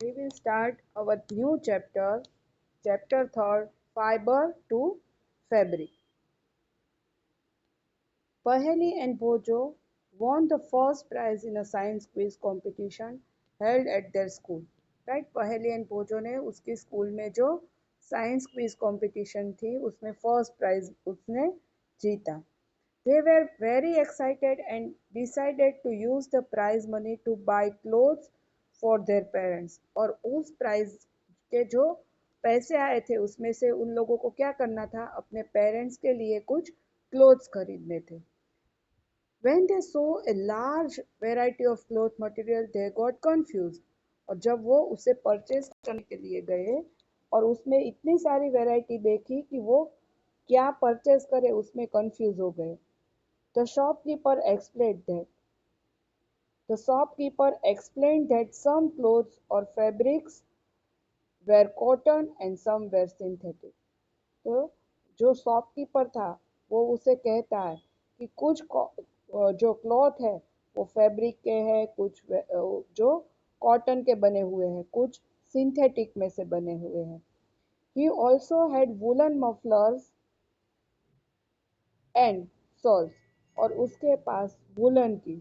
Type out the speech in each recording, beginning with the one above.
We will start our new chapter, chapter 3, Fiber to Fabric. Paheli and Bojo won the first prize in a science quiz competition held at their school. Right? Paheli and Bojo ने उसके school में जो science quiz competition थी उसमें first prize उसने जीता. They were very excited and decided to use the prize money to buy clothes for their parents. और उस प्राइज के जो पैसे आए थे उसमें से उन लोगों को क्या करना था, अपने पेरेंट्स के लिए कुछ क्लोथ्स खरीदने थे. When they saw a large variety of cloth material, they got confused. और जब वो उसे परचेज करने के लिए गए और उसमें इतनी सारी वैरायटी देखी कि वो क्या परचेज करे उसमें कंफ्यूज हो गए. The shopkeeper explained that some clothes or fabrics were cotton and some were synthetic. तो जो शॉपकीपर था वो उसे कहता है कि कुछ जो क्लॉथ है वो फैब्रिक के हैं, कुछ जो कॉटन के बने हुए हैं, कुछ सिंथेटिक में से बने हुए हैं. He also had woolen mufflers and souls. और उसके पास वुलन की,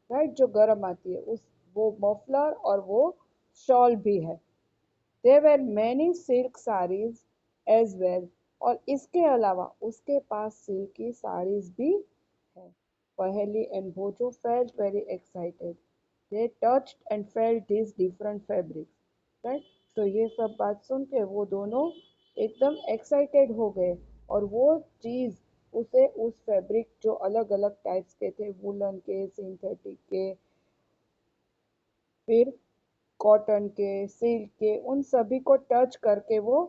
राइट, जो गर्म आती है उस वो मफलर और वो शॉल भी है. There were many silk saris as well. और इसके अलावा उसके पास सिल्क की साड़ीज भी है. Paheli and Bhojo felt very excited. They touched and felt this different fabrics. Right. तो ये सब बात सुन के वो दोनों एकदम एक्साइटेड हो गए और वो चीज़ उसे उस फैब्रिक जो अलग अलग टाइप्स के थे, वुलन के, सिंथेटिक के, फिर कॉटन के, सिल्क के, उन सभी को टच करके वो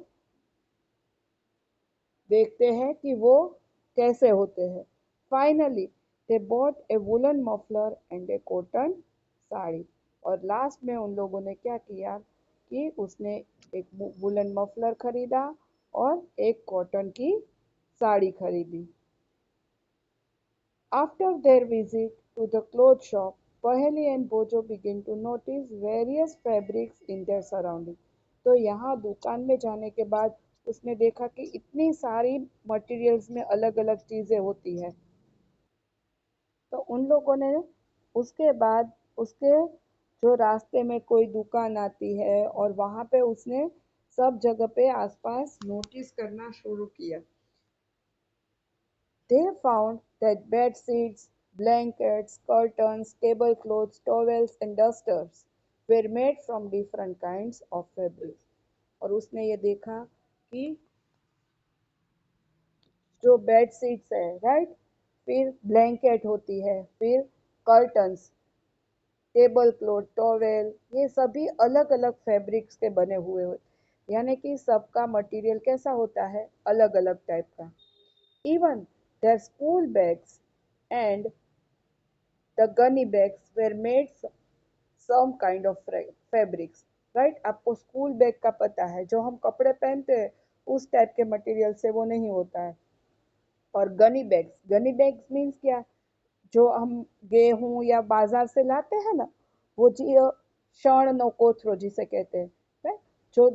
देखते हैं कि वो कैसे होते हैं. Finally they bought A woollen muffler and A cotton sari. और लास्ट में उन लोगों ने क्या किया कि उसने एक वुलन मफलर खरीदा और एक कॉटन की साड़ी खरीदी. After their visit to the clothes shop, Paheli and Bojo begin to notice various fabrics in their surroundings. तो यहाँ दुकान में जाने के बाद उसने देखा कि इतनी सारी मटेरियल्स में अलग अलग चीज़ें होती है. तो उन लोगों ने उसके बाद उसके जो रास्ते में कोई दुकान आती है और वहाँ पे उसने सब जगह पे आसपास नोटिस करना शुरू किया. They found that bed sheets, blankets, curtains, tablecloths, towels and dusters were made from different kinds of fabrics. और उसने ये देखा कि जो बेड शीट्स है, राइट, फिर ब्लैंकेट होती है, फिर कर्टन्स, टेबल क्लॉथ, टॉवेल, ये सभी अलग अलग फैब्रिक्स के बने हुए होते, यानी कि सबका मटेरियल कैसा होता है, अलग अलग टाइप का. Even their school bags and the gunny bags were made some kind of fabrics. Right. आपको स्कूल बैग का पता है, जो हम कपड़े पहनते हैं उस टाइप के मटेरियल से वो नहीं होता है. और गनी बैग्स मीन्स क्या, जो हम गेहूं या बाजार से लाते हैं ना, वो जी शण नो कोथरो जिसे कहते हैं, राइट, जो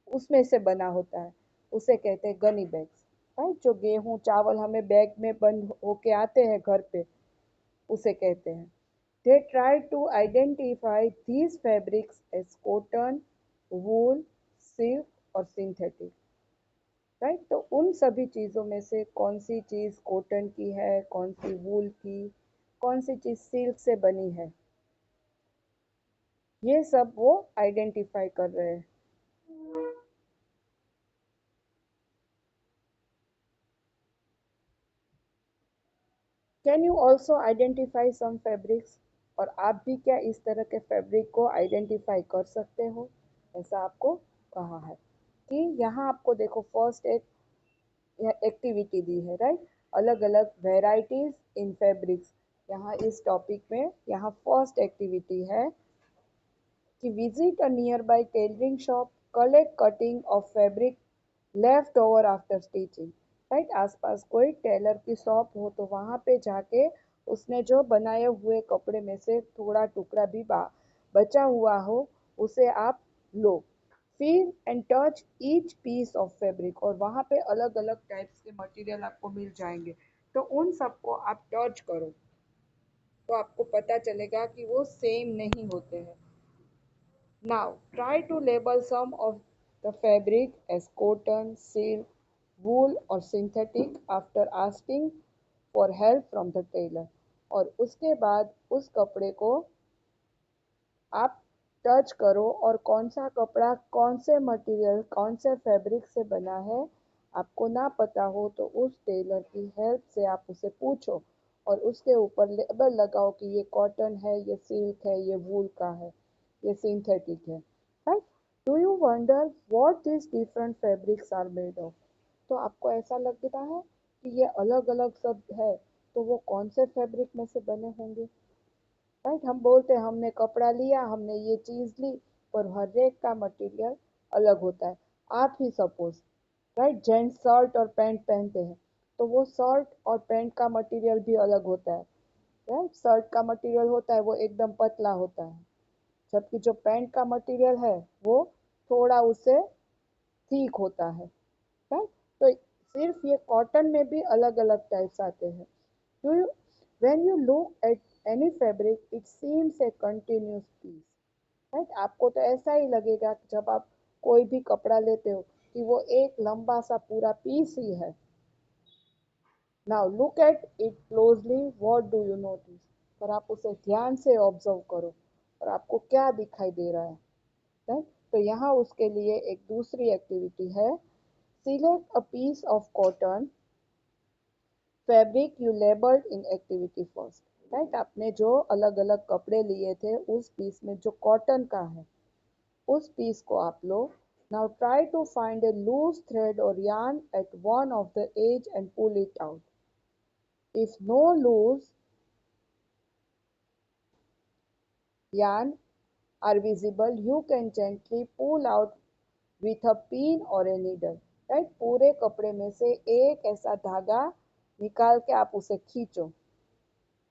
उसमें से बना होता है उसे कहते हैं गनी बैग्स. राइट. जो गेहूं चावल हमें बैग में बंद होके आते हैं घर पे उसे कहते हैं. They tried to identify these fabrics as cotton, wool, silk और synthetic. राइट. तो उन सभी चीज़ों में से कौन सी चीज़ कॉटन की है, कौन सी वूल की, कौन सी चीज़ सिल्क से बनी है, ये सब वो आइडेंटिफाई कर रहे हैं. Can you also identify some fabrics. और आप भी क्या इस तरह के फैब्रिक को आइडेंटिफाई कर सकते हो, ऐसा आपको कहा है. कि यहाँ आपको देखो फर्स्ट एक एक्टिविटी दी है, राइट, अलग अलग वेराइटीज इन फैब्रिक्स. यहाँ इस टॉपिक में यहाँ फर्स्ट एक्टिविटी है कि visit a near by tailoring shop, collect cutting of fabric left over after stitching. Right. आसपास कोई टेलर की शॉप हो तो वहाँ पे जाके उसने जो बनाए हुए कपड़े में से थोड़ा टुकड़ा भी बचा हुआ हो उसे आप लो, feel and touch each piece of fabric, और वहाँ पे अलग अलग टाइप्स के मटेरियल आपको मिल जाएंगे, तो उन सबको आप टच करो तो आपको पता चलेगा कि वो सेम नहीं होते हैं. Now, try to label some of the fabric as cotton, silk, wool or synthetic after asking for help from the tailor. और उसके बाद उस कपड़े को आप टच करो और कौन सा कपड़ा कौन से मटेरियल कौन से फैब्रिक से बना है आपको ना पता हो तो उस टेलर की हेल्प से आप उसे पूछो और उसके ऊपर लेबल लगाओ कि ये कॉटन है, ये सिल्क है, ये वूल का है, ये सिंथेटिक है. Right. Do you wonder what this different fabrics are made of? तो आपको ऐसा लगता है कि ये अलग अलग सब है, तो वो कौन से फैब्रिक में से बने होंगे? राइट. हम बोलते हैं हमने कपड़ा लिया, हमने ये चीज़ ली, पर हर एक का मटेरियल अलग होता है. आप ही सपोज, राइट, जेंट्स शर्ट और पैंट पहनते हैं, तो वो शर्ट और पैंट का मटेरियल भी अलग होता है. राइट. शर्ट का मटेरियल होता है वो एकदम पतला होता है, जबकि जो पैंट का मटेरियल है वो थोड़ा उससे ठीक होता है. राइट. तो सिर्फ ये कॉटन में भी अलग अलग टाइप्स आते हैं. Do you, when you look at any fabric, it seems a continuous piece. Right. आपको तो ऐसा ही लगेगा कि जब आप कोई भी कपड़ा लेते हो कि वो एक लंबा सा पूरा पीस ही है. Now look at it closely, what do you notice? पर आप उसे ध्यान से ऑब्जर्व करो और आपको क्या दिखाई दे रहा है. राइट. तो यहाँ उसके लिए एक दूसरी एक्टिविटी है. Select a piece of cotton fabric you labelled in activity first. Right. आपने जो अलग अलग कपड़े लिए थे उस पीस में जो कॉटन का है उस पीस को आप लो. Now try to find a loose thread और yarn at one of the edge and pull it out. If no loose yarn are visible, you can gently pull out with a pin or a needle. Right. पूरे कपड़े में से एक ऐसा धागा निकाल के आप उसे खींचो.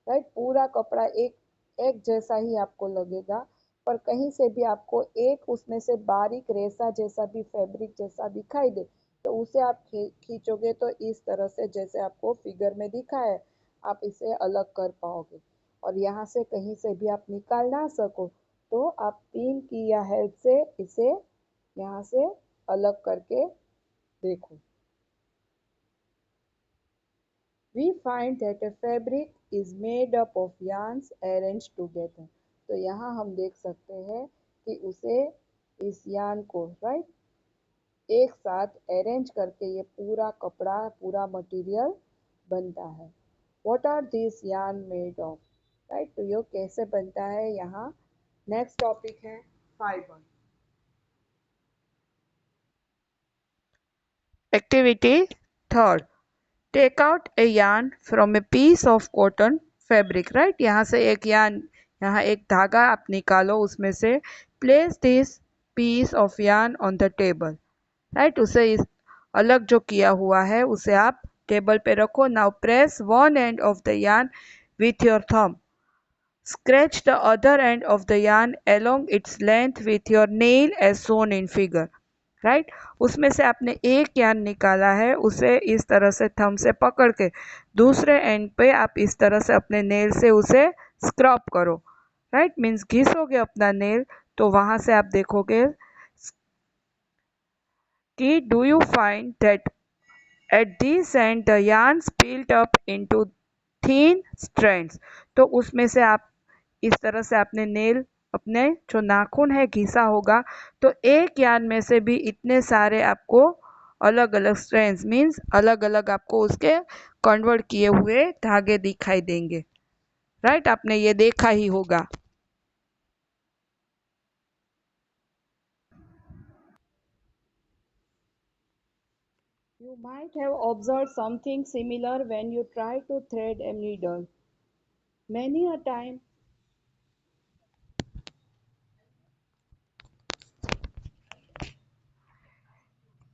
राइट. पूरा कपड़ा एक एक जैसा ही आपको लगेगा, पर कहीं से भी आपको एक उसमें से बारीक रेशा जैसा भी फैब्रिक जैसा दिखाई दे तो उसे आप खींचोगे तो इस तरह से जैसे आपको फिगर में दिखा है आप इसे अलग कर पाओगे. और यहाँ से कहीं से भी आप निकाल ना सको तो आप पिन की या हेल्प से इसे यहाँ से अलग करके देखो. We find that a fabric is made up of yarns arranged together. तो यहाँ हम देख सकते हैं कि उसे इस यार्न को राइट एक साथ अरेंज करके ये पूरा कपड़ा पूरा मटेरियल बनता है. What are these yarn made of? Right. तो ये कैसे बनता है यहाँ नेक्स्ट टॉपिक है fibre. Activity third. Take out a yarn from a piece of cotton fabric. Right. यहाँ से एक yarn यहाँ एक धागा आप निकालो उसमें से. Place this piece of yarn on the table. Right. उसे इस अलग जो किया हुआ है उसे आप टेबल पे रखो. Now press one end of the yarn with your thumb. Scratch the other end of the yarn along its length with your nail as shown in figure. Right. उसमें से आपने एक यार्न निकाला है उसे इस तरह से थंब से पकड़ के दूसरे एंड पे आप इस तरह से अपने नेल से उसे स्क्रब करो. राइट. मीन्स घिसोगे अपना नेल तो वहां से आप देखोगे कि do you find that at this and the yarn split up into thin strands. तो उसमें से आप इस तरह से आपने नेल अपने जो नाखून है घिसा होगा तो एक यार्न में से भी इतने सारे आपको अलग अलग स्ट्रैंड्स मीन्स अलग अलग आपको उसके कन्वर्ट किए हुए धागे दिखाई देंगे. राइट. आपने ये देखा ही होगा. You might have observed something similar when you try to thread a needle. Many a time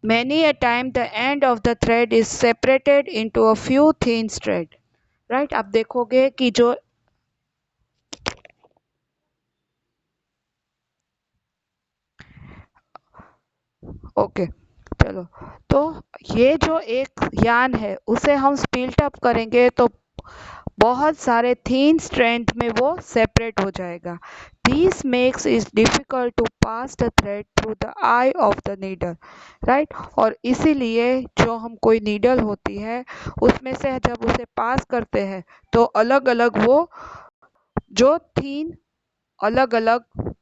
Many a time the end of the thread is separated into a few thin thread. Right. आप देखोगे कि जो okay, चलो। तो ये जो एक यान है उसे हम स्पीड अप करेंगे तो बहुत सारे थीन स्ट्रैंड में वो सेपरेट हो जाएगा। This makes it difficult to pass the thread through the eye of the needle, right. और इसीलिए जो हम कोई नीडल होती है उसमें से जब उसे पास करते हैं तो अलग अलग वो जो थीन अलग अलग